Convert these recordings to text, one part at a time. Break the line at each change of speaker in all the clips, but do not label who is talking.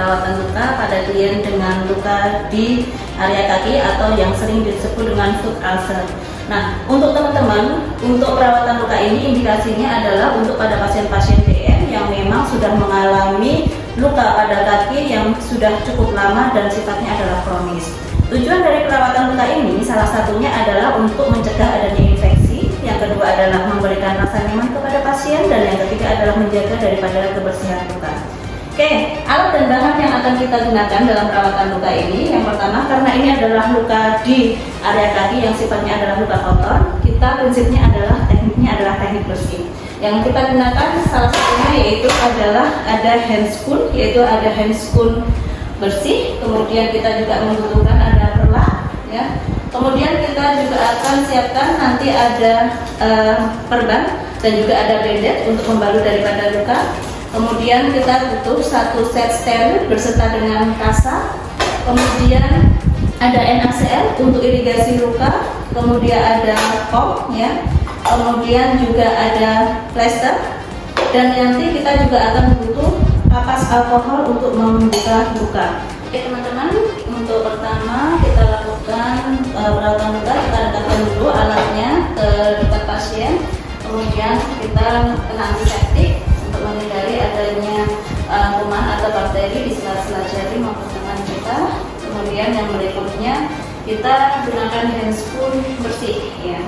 perawatan luka pada klien dengan luka di area kaki atau yang sering disebut dengan foot ulcer. Nah, untuk teman-teman, untuk perawatan luka ini indikasinya adalah untuk pada pasien-pasien DM yang memang sudah mengalami luka pada kaki yang sudah cukup lama dan sifatnya adalah kronis. Tujuan dari perawatan luka ini salah satunya adalah untuk mencegah adanya infeksi, yang kedua adalah memberikan rasa nyaman kepada pasien, dan yang ketiga adalah menjaga daripada kebersihan luka. Oke, alat dan bahan yang akan kita gunakan dalam perawatan luka ini, yang pertama, karena ini adalah luka di area kaki yang sifatnya adalah luka kotor, kita prinsipnya adalah tekniknya adalah teknik bersih. Yang kita gunakan salah satunya yaitu adalah ada hand spoon, yaitu ada hand spoon bersih, kemudian kita juga membutuhkan ada perlak, ya. Kemudian kita juga akan siapkan nanti ada perban dan juga ada bandage untuk membalut daripada luka. Kemudian kita butuh satu set steril berserta dengan kasa. Kemudian ada NaCl untuk irigasi luka. Kemudian ada pom, ya. Kemudian juga ada plester. Dan nanti kita juga akan butuh kapas alkohol untuk membuka luka. Oke teman-teman, untuk pertama kita lakukan perawatan luka. Kita dekatkan dulu alatnya ke dekat pasien. Kemudian kita kena antiseptik untuk menghindari adanya kuman atau bakteri di sela-sela jari maupun tangan kita. Kemudian yang berikutnya kita gunakan hand spoon bersih, ya.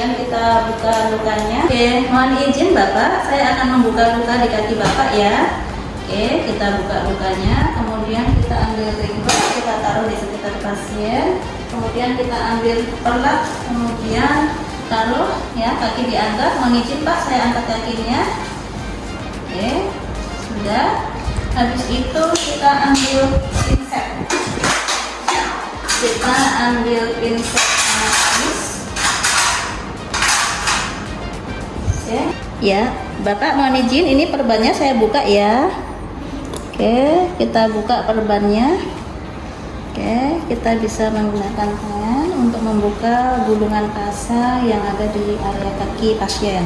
Kita buka lukanya. Oke, mohon izin Bapak, saya akan membuka luka di kaki Bapak, ya. Oke, kita buka lukanya. Kemudian kita ambil ringkot, kita taruh di sekitar pasien. Kemudian kita ambil perlak, kemudian taruh, ya, kaki diangkat. Mohon izin Pak, saya angkat kakinya. Oke, sudah. Habis itu kita ambil pinset. Kita ambil pinset habis. Ya, Bapak mohon izin, ini perbannya saya buka, ya. Oke, kita buka perbannya. Oke, kita bisa menggunakan tangan untuk membuka gulungan kasa yang ada di area kaki pasien.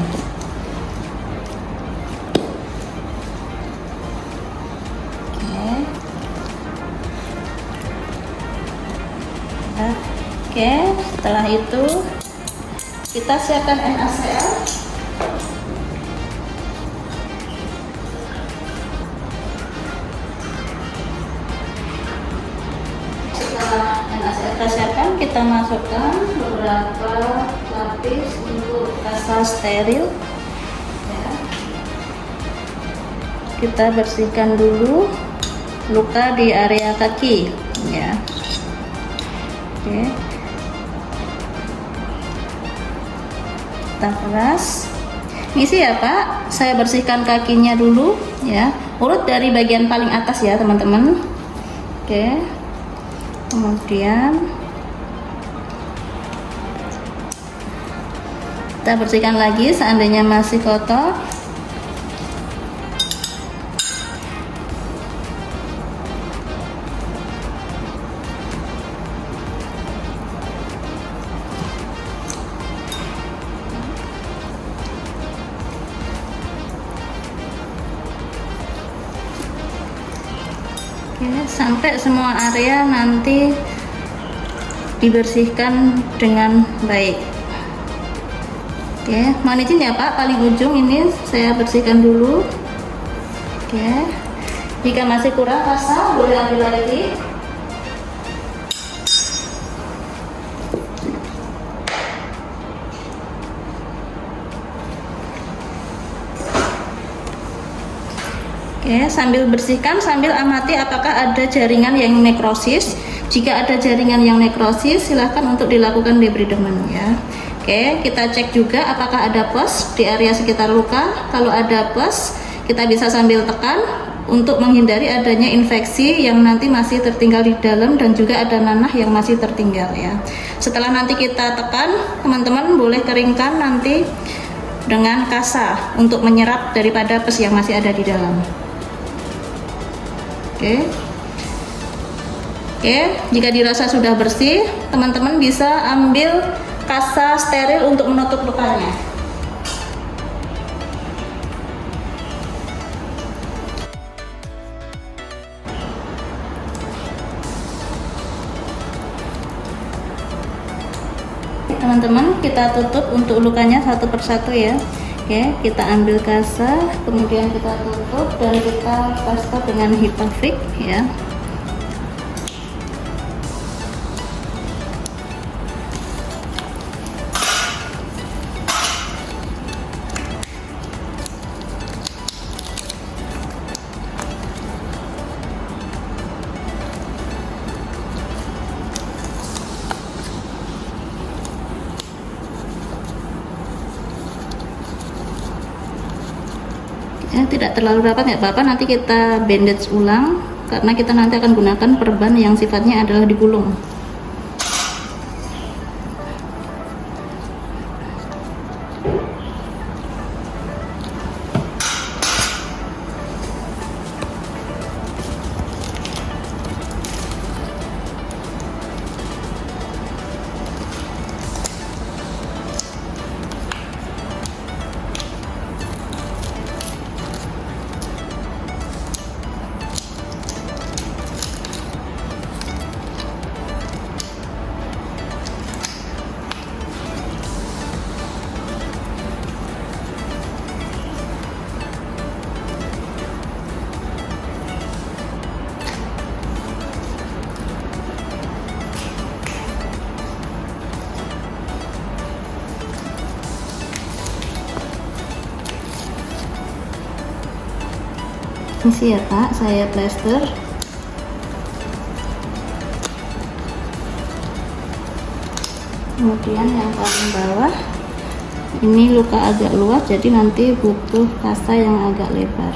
Oke, setelah itu kita siapkan NaCl. Kita siapkan, kita masukkan beberapa lapis untuk kasa steril, ya. Kita bersihkan dulu luka di area kaki, ya. Oke, kita peras. Misi ya Pak, saya bersihkan kakinya dulu, ya. Urut dari bagian paling atas, ya teman-teman. Oke. Kemudian kita bersihkan lagi seandainya masih kotor. Oke, sampai semua area nanti dibersihkan dengan baik. Oke, mohon izin ya Pak, paling ujung ini saya bersihkan dulu. Oke, jika masih kurang kasa boleh ambil lagi. Oke, sambil bersihkan, sambil amati apakah ada jaringan yang nekrosis. Jika ada jaringan yang nekrosis, silahkan untuk dilakukan debridement, ya. Oke, kita cek juga apakah ada pus di area sekitar luka. Kalau ada pus, kita bisa sambil tekan untuk menghindari adanya infeksi yang nanti masih tertinggal di dalam, dan juga ada nanah yang masih tertinggal, ya. Setelah nanti kita tekan, teman-teman boleh keringkan nanti dengan kasa untuk menyerap daripada pus yang masih ada di dalam. Oke, jika dirasa sudah bersih, teman-teman bisa ambil kasa steril untuk menutup lukanya. Teman-teman, kita tutup untuk lukanya satu persatu ya. Oke, kita ambil kasa, kemudian kita tutup dan kita plaster dengan Hipafix ya. Tidak terlalu rapat nggak apa-apa, nanti kita bandage ulang karena kita nanti akan gunakan perban yang sifatnya adalah digulung. Ini ya Pak, saya plaster. Kemudian yang paling bawah ini luka agak luas, jadi nanti butuh kasa yang agak lebar.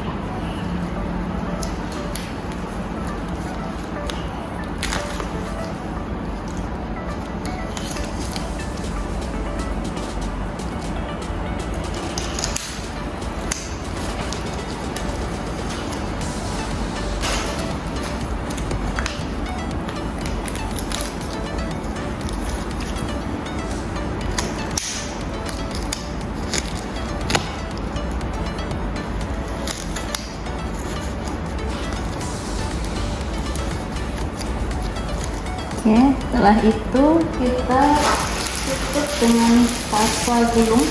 Oke, setelah itu kita tutup dengan kasa gulung.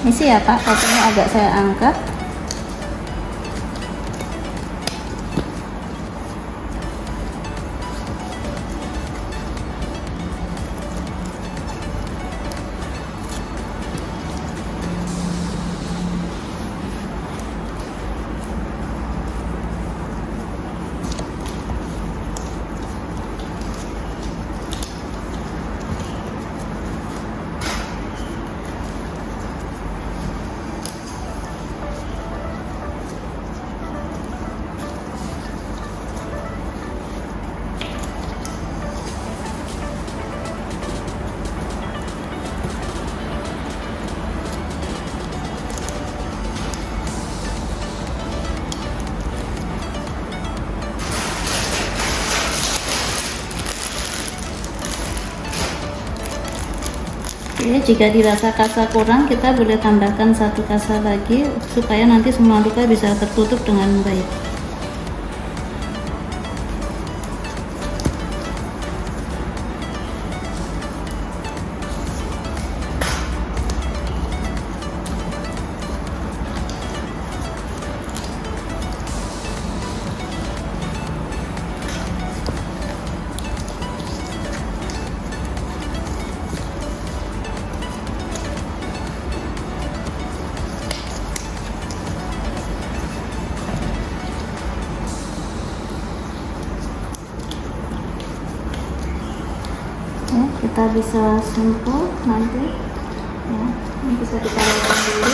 Ini sih ya Pak, kasanya agak saya angkat. Oke, jika dirasa kasa kurang, kita boleh tambahkan satu kasa lagi supaya nanti semua luka bisa tertutup dengan baik. Ya, kita bisa simpul nanti ya, ini bisa ditaruhkan dulu.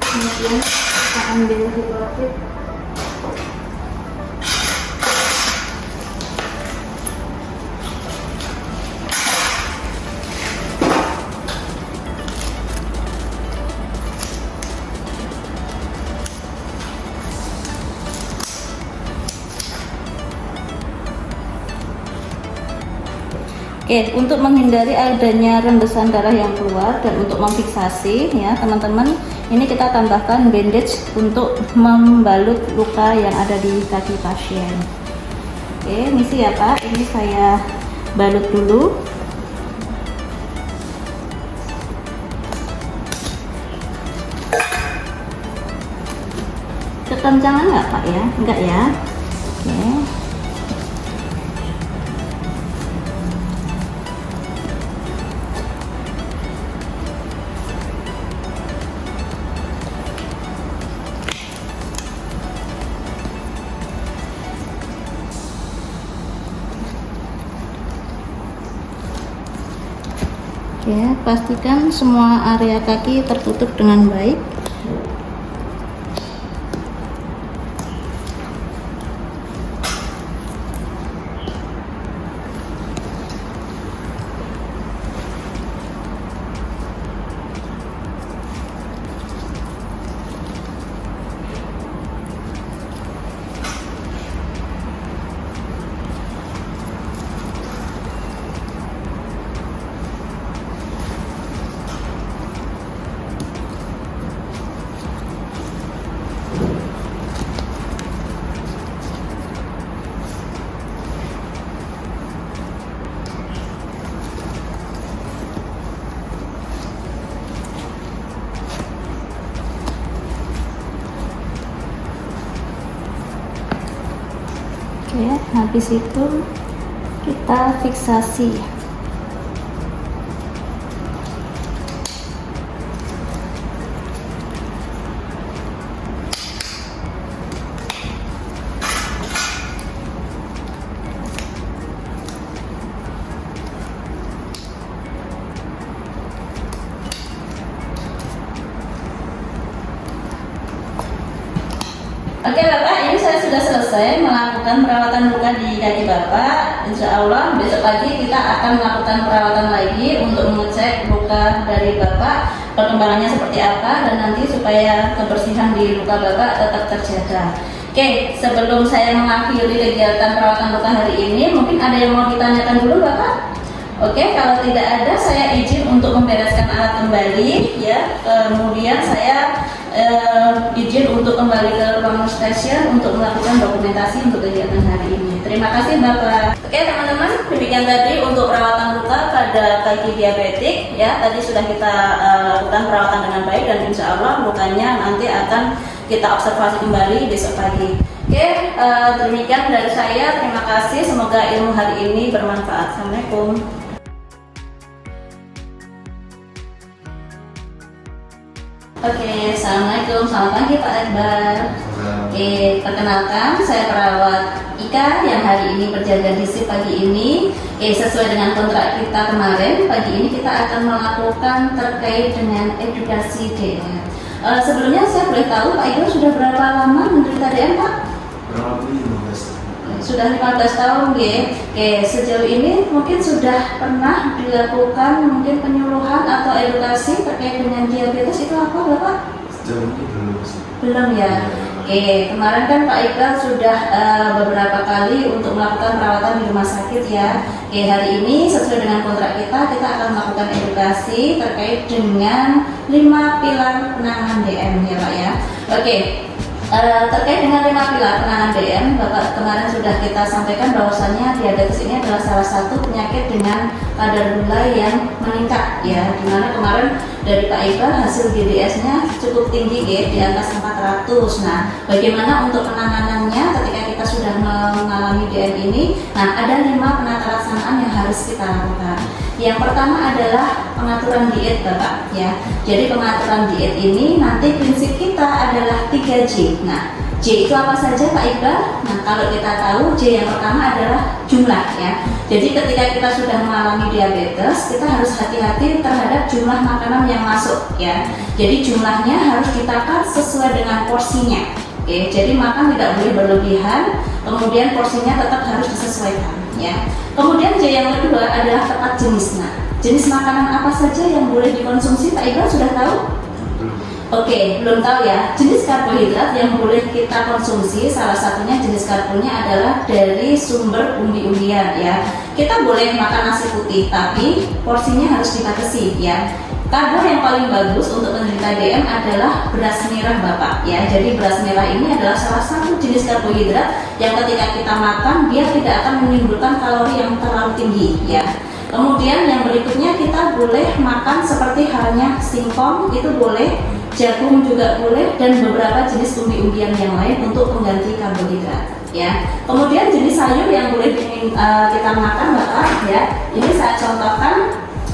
Kemudian kita ambil Hipafix. Oke, untuk menghindari adanya rembesan darah yang keluar dan untuk memfiksasi ya teman-teman, ini kita tambahkan bandage untuk membalut luka yang ada di kaki pasien. Oke, misi ya Pak, ini saya balut dulu. Kekencangan nggak Pak ya? Enggak ya. Oke. Ya, pastikan semua area kaki tertutup dengan baik. Ya, habis itu kita fiksasi. Oke Bapak, ini saya sudah selesai melakukan perawatan luka di kaki Bapak. Insya Allah besok pagi kita akan melakukan perawatan lagi untuk mengecek luka dari Bapak, perkembangannya seperti apa, dan nanti supaya kebersihan di luka Bapak tetap terjaga. Oke, sebelum saya mengakhiri kegiatan perawatan luka hari ini, mungkin ada yang mau ditanyakan dulu Bapak? Oke, kalau tidak ada, saya izin untuk membereskan alat kembali ya. Kemudian saya izin untuk kembali ke ruang stasiun untuk melakukan dokumentasi untuk kegiatan hari ini. Terima kasih Bapak. Oke teman-teman, demikian tadi untuk perawatan luka pada kaki diabetik ya. Tadi sudah kita lakukan perawatan dengan baik dan insya Allah lukanya nanti akan kita observasi kembali besok pagi. Oke, demikian dari saya. Terima kasih. Semoga ilmu hari ini bermanfaat. Assalamualaikum. Oke, assalamualaikum, selamat pagi Pak Akbar. Oke, perkenalkan saya perawat Ika yang hari ini berjaga di shift pagi ini. Sesuai dengan kontrak kita kemarin, pagi ini kita akan melakukan terkait dengan edukasi DM. Sebelumnya saya boleh tahu Pak Iqbal sudah berapa lama menderita DM Pak?
Kurang lebih 15 tahun.
Sudah 15 tahun ya. Oke, sejauh ini mungkin sudah pernah dilakukan mungkin penyuluhan atau edukasi terkait dengan diabetes itu apa Bapak?
Sejauh ini belum sih.
Belum ya. Oke, kemarin kan Pak Iqbal sudah beberapa kali untuk melakukan perawatan di rumah sakit ya. Oke, hari ini sesuai dengan kontrak kita akan melakukan edukasi terkait dengan 5 pilar penanganan DM ya Pak ya. Oke. Terkait dengan 5 pilar penanganan DM, Bapak kemarin sudah kita sampaikan bahwasannya diabetes ini adalah salah satu penyakit dengan kadar gula yang meningkat ya, dimana kemarin dari Pak Iqbal hasil GDS-nya cukup tinggi ya, di atas 400. Nah, bagaimana untuk penanganannya ketika kita sudah mengalami DM ini? Nah, ada 5 penata laksanaan yang harus kita lakukan. Yang pertama adalah pengaturan diet Bapak ya. Jadi pengaturan diet ini nanti prinsip kita adalah 3J. Nah, J itu apa saja Pak Iqbal? Nah, kalau kita tahu J yang pertama adalah jumlah ya. Jadi ketika kita sudah mengalami diabetes, kita harus hati-hati terhadap jumlah makanan yang masuk ya. Jadi jumlahnya harus ditakar sesuai dengan porsinya. Oke, jadi makan tidak boleh berlebihan, kemudian porsinya tetap harus disesuaikan ya. Kemudian J yang kedua adalah tepat jenis. Nah, jenis makanan apa saja yang boleh dikonsumsi Pak Iqbal sudah tahu? Oke, belum tahu ya. Jenis karbohidrat yang boleh kita konsumsi, salah satunya jenis karbonya adalah dari sumber umbi-umbian ya. Oke, kita boleh makan nasi putih, tapi porsinya harus dibatasi ya. Karbo yang paling bagus untuk penderita DM adalah beras merah Bapak ya. Jadi beras merah ini adalah salah satu jenis karbohidrat yang ketika kita makan dia tidak akan menimbulkan kalori yang terlalu tinggi ya. Kemudian yang berikutnya kita boleh makan seperti halnya singkong, itu boleh, jagung juga boleh, dan beberapa jenis umbi-umbian yang lain untuk pengganti karbohidrat ya. Kemudian jenis sayur yang boleh kita makan Bapak ya. Ini saya contohkan.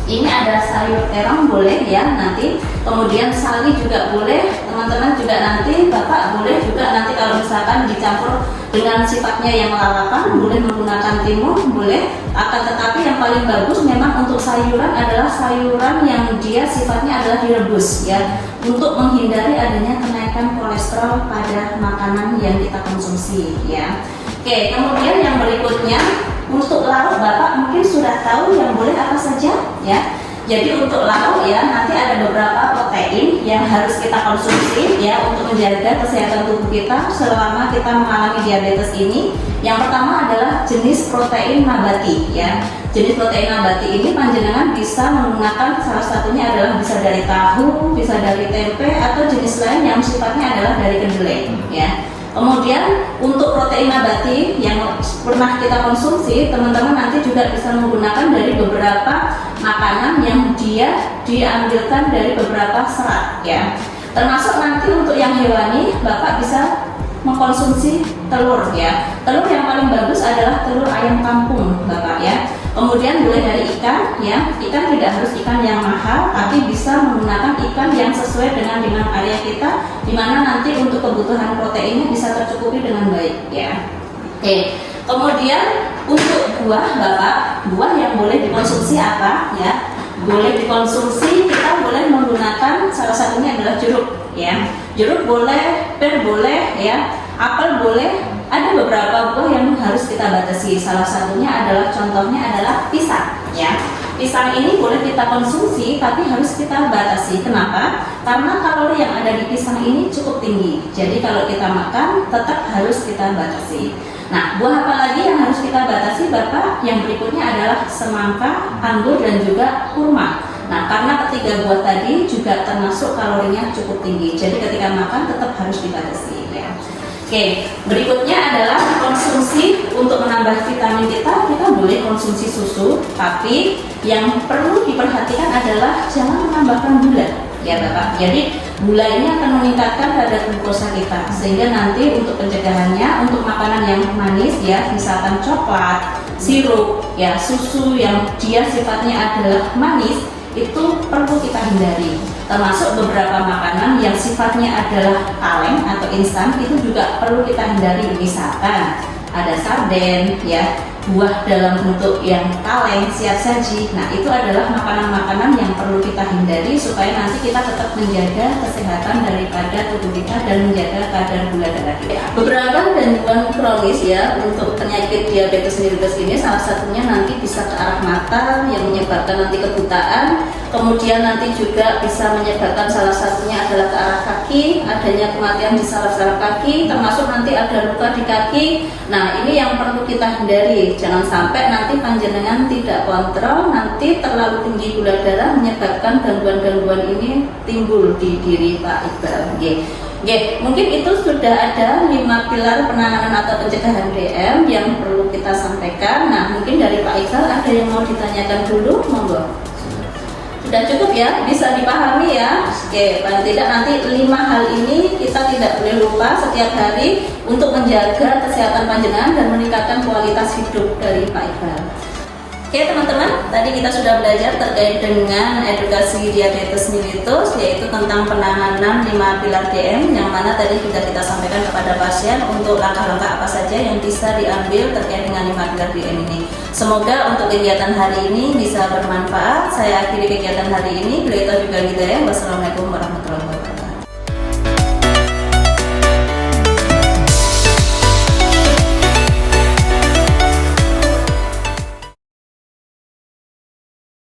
Ini ada sayur terong boleh ya nanti, kemudian sali juga boleh, teman-teman juga nanti, Bapak boleh juga nanti kalau misalkan dicampur dengan sifatnya yang lalapan, boleh menggunakan timun, boleh. Akan tetapi yang paling bagus memang untuk sayuran adalah sayuran yang dia sifatnya adalah direbus ya, untuk menghindari adanya kenaikan kolesterol pada makanan yang kita konsumsi ya. Oke, kemudian yang berikutnya untuk lauk Bapak mungkin sudah tahu yang boleh apa saja ya. Jadi untuk lauk ya nanti ada beberapa protein yang harus kita konsumsi ya untuk menjaga kesehatan tubuh kita selama kita mengalami diabetes ini. Yang pertama adalah jenis protein nabati ya. Jenis protein nabati ini panjenengan bisa menggunakan, salah satunya adalah bisa dari tahu, bisa dari tempe, atau jenis lain yang sifatnya adalah dari kedelai ya. Kemudian untuk protein nabati yang pernah kita konsumsi, teman-teman nanti juga bisa menggunakan dari beberapa makanan yang dia diambilkan dari beberapa serat ya. Termasuk nanti untuk yang hewani, Bapak bisa mengkonsumsi telur ya. Telur yang paling bagus adalah telur ayam kampung Bapak ya. Kemudian boleh dari ikan ya. Ikan tidak harus ikan yang mahal, tapi bisa menggunakan ikan yang sesuai dengan area kita, dimana nanti untuk kebutuhan proteinnya bisa tercukupi dengan baik ya. Oke. Kemudian untuk buah Bapak, buah yang boleh dikonsumsi apa ya? Boleh dikonsumsi, kita boleh menggunakan salah satunya adalah jeruk ya. Jeruk boleh, pir boleh ya, apel boleh. Ada beberapa buah yang harus kita batasi. Salah satunya adalah contohnya adalah pisang ya. Pisang ini boleh kita konsumsi tapi harus kita batasi. Kenapa? Karena kalori yang ada di pisang ini cukup tinggi. Jadi kalau kita makan tetap harus kita batasi. Nah, buah apa lagi yang harus kita batasi Bapak? Yang berikutnya adalah semangka, anggur, dan juga kurma. Nah, karena ketiga buah tadi juga termasuk kalorinya cukup tinggi. Jadi ketika makan tetap harus dibatasi ya. Oke, berikutnya adalah konsumsi untuk menambah vitamin kita boleh konsumsi susu, tapi yang perlu diperhatikan adalah jangan menambahkan gula ya Bapak. Jadi gula ini akan meningkatkan kadar glukosa kita, sehingga nanti untuk pencegahannya, untuk makanan yang manis ya, misalkan coklat, sirup ya, susu yang dia sifatnya adalah manis, itu perlu kita hindari. Termasuk beberapa makanan yang sifatnya adalah kaleng atau instan, itu juga perlu kita hindari. Misalkan ada sarden ya, buah dalam bentuk yang kaleng siap saji. Nah, itu adalah makanan-makanan yang perlu kita hindari supaya nanti kita tetap menjaga kesehatan daripada tubuh kita dan menjaga kadar gula darah kita. Beberapa gangguan kronis ya untuk penyakit diabetes mellitus ini, salah satunya nanti bisa ke arah mata yang menyebabkan nanti kebutaan. Kemudian nanti juga bisa menyebabkan salah satunya adalah ke arah kaki, adanya kematian di saraf-saraf kaki, termasuk nanti ada luka di kaki. Nah, ini yang perlu kita hindari. Jangan sampai nanti panjenengan tidak kontrol, nanti terlalu tinggi gula darah menyebabkan gangguan-gangguan ini timbul di diri Pak Iqbal. Oke, mungkin itu sudah ada 5 pilar penanganan atau pencegahan DM yang perlu kita sampaikan. Nah, mungkin dari Pak Iqbal ada yang mau ditanyakan dulu, monggo. Sudah cukup ya, bisa dipahami ya. Oke, paling tidak nanti 5 hal ini kita tidak boleh lupa setiap hari untuk menjaga kesehatan panjenengan dan meningkatkan kualitas hidup dari Pak Iqbal. Oke teman-teman, tadi kita sudah belajar terkait dengan edukasi diabetes mellitus, yaitu tentang penanganan 5 pilar DM, yang mana tadi sudah kita sampaikan kepada pasien untuk langkah-langkah apa saja yang bisa diambil terkait dengan 5 pilar DM ini. Semoga untuk kegiatan hari ini bisa bermanfaat. Saya akhiri kegiatan hari ini. Bila itu juga hidayah. Wassalamualaikum warahmatullahi wabarakatuh.